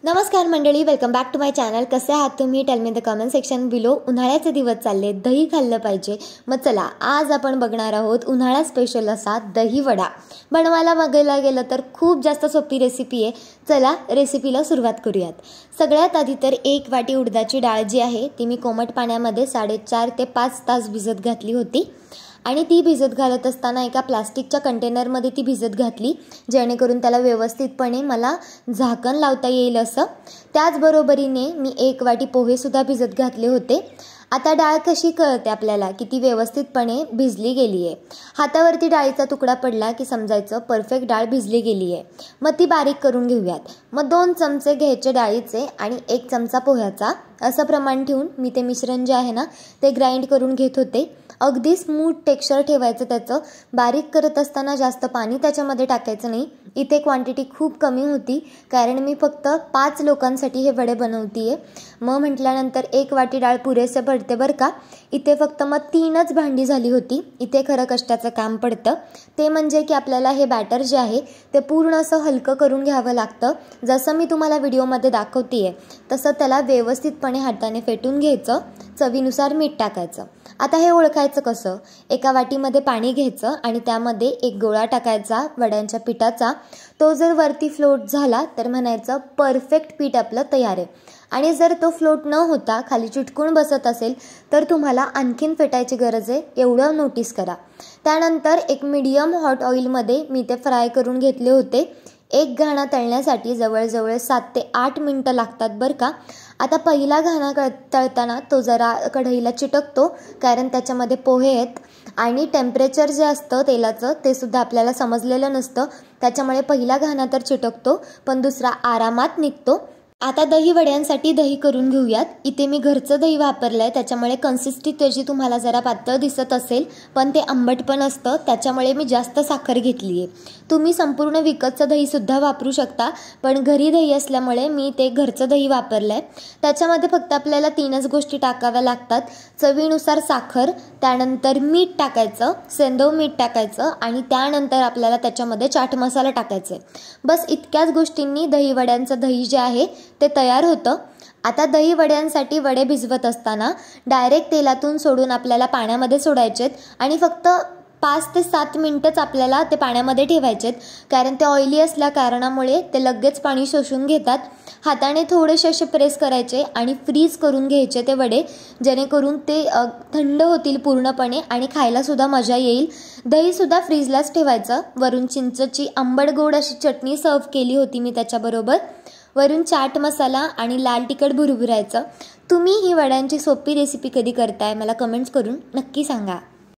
नमस्कार मंडळी, welcome back to my channel. कसे आहात तुम्ही? Tell me the comment section below. उन्हाळ्याचे दिवस चालले, दही खाल्लं पाहिजे. मग चला, आज आपण बघणार आहोत उन्हाळा स्पेशल असा दही वडा. बनवायला बघायला गेलं तर खूप जास्त सोपी रेसिपी आहे. चला रेसिपीला सुरुवात करूयात. सगळ्यात आधी तर 1 वाटी उडदाची डाळ जी आहे ती मी कोमट पाण्यामध्ये 4.5 ते 5 तास भिजत घातली होती आणि ती भिजत घालत असताना एका प्लास्टिकच्या कंटेनरमध्ये ती भिजत घातली, जेणेकरून त्याला व्यवस्थितपणे मला झाकण लावता येईल असं. त्याचबरोबरीने मी 1 वाटी पोहेसुद्धा भिजत घातले होते. आता डाळ कशी कळते आपल्याला की ती व्यवस्थितपणे भिजली गेली आहे? हातावरती डाळीचा तुकडा पडला की समजायचं परफेक्ट डाळ भिजली गेली आहे. मग ती बारीक करून घेऊयात. मग 2 चमचे घ्यायचे डाळीचे आणि 1 चमचा पोह्याचा, असं प्रमाण ठेवून मी ते मिश्रण जे आहे ना ते ग्राइंड करून घेत होते. अगदी स्मूथ टेक्स्चर ठेवायचं त्याचं. बारीक करत असताना जास्त पाणी त्याच्यामध्ये टाकायचं नाही. इथे क्वांटिटी खूप कमी होती कारण मी फक्त 5 लोकांसाठी हे वडे बनवतीये. मग म्हटल्यानंतर 1 वाटी डाळ पुरेसे पडते बरं का. इथे फक्त मग 3च भांडी झाली होती. इथे खरं कष्टाचं काम पडतं ते म्हणजे की आपल्याला हे बॅटर जे आहे ते पूर्ण असं हलकं करून घ्यावं लागतं. जसं मी तुम्हाला व्हिडिओमध्ये दाखवतीये तसं त्याला व्यवस्थितपणे हाताने फेटून घ्यायचं. चवीनुसार मीठ टाकायचं. आता हे ओळखायचं कसं? एका वाटीमध्ये पाणी घ्यायचं आणि त्यामध्ये 1 गोळा टाकायचा वड्यांच्या पिठाचा. तो जर वरती फ्लोट झाला तर म्हणायचं परफेक्ट पीठ आपलं तयार आहे. आणि जर तो फ्लोट न होता खाली चिटकून बसत असेल तर तुम्हाला आणखीन फेटायची गरज आहे, एवढं नोटीस करा. त्यानंतर एक मीडियम हॉट ऑइलमध्ये मी ते फ्राय करून घेतले होते. एक घाणा तळण्यासाठी जवळजवळ 7 ते 8 मिनटं लागतात बरं का. आता पहिला घाणा तळताना तो जरा कढईला चिटकतो कारण त्याच्यामध्ये पोहे आहेत आणि टेम्परेचर जे असतं तेलाचं ते सुद्धा आपल्याला समजलेलं नसतं. त्याच्यामुळे पहिला घाणा तर चिटकतो पण दुसरा आरामात निघतो. आता दही वड्यांसाठी दही करून घेऊयात. इथे मी घरचं दही वापरलं आहे, त्याच्यामुळे कन्सिस्टन्सी त्याची तुम्हाला जरा पातळ दिसत असेल पण ते आंबट पण असतं, त्याच्यामुळे मी जास्त साखर घेतली आहे. तुम्ही संपूर्ण विकतचं दहीसुद्धा वापरू शकता पण घरी दही असल्यामुळे मी ते घरचं दही वापरलं आहे. त्याच्यामध्ये फक्त आपल्याला 3च गोष्टी टाकाव्या लागतात. चवीनुसार साखर, त्यानंतर मीठ टाकायचं, सेंधव मीठ टाकायचं आणि त्यानंतर आपल्याला त्याच्यामध्ये चाट मसाला टाकायचा. बस इतक्याच गोष्टींनी दही वड्यांचं दही जे आहे ते तयार होतं. आता दही वड्यांसाठी वडे भिजवत असताना डायरेक्ट तेलातून सोडून आपल्याला पाण्यामध्ये सोडायचेत आणि फक्त 5 ते 7 मिनिटच आपल्याला ते पाण्यामध्ये ठेवायचेत कारण ते ऑइली असल्या कारणामुळे ते लगेच पाणी शोषून घेतात. हाताने थोडेसे असे प्रेस करायचे आणि फ्रीज करून घ्यायचे ते वडे, जेणेकरून ते थंड होतील पूर्णपणे आणि खायलासुद्धा मजा येईल. दहीसुद्धा फ्रीजलाच ठेवायचं. वरून चिंचची आंबट गोड अशी चटणी सर्व केली होती मी त्याच्याबरोबर. वरून चाट मसाला आणि लाल तिखट भुरभुरायचं. तुम्ही ही वड्यांची सोपी रेसिपी कधी करताय मला कमेंट्स करून नक्की सांगा.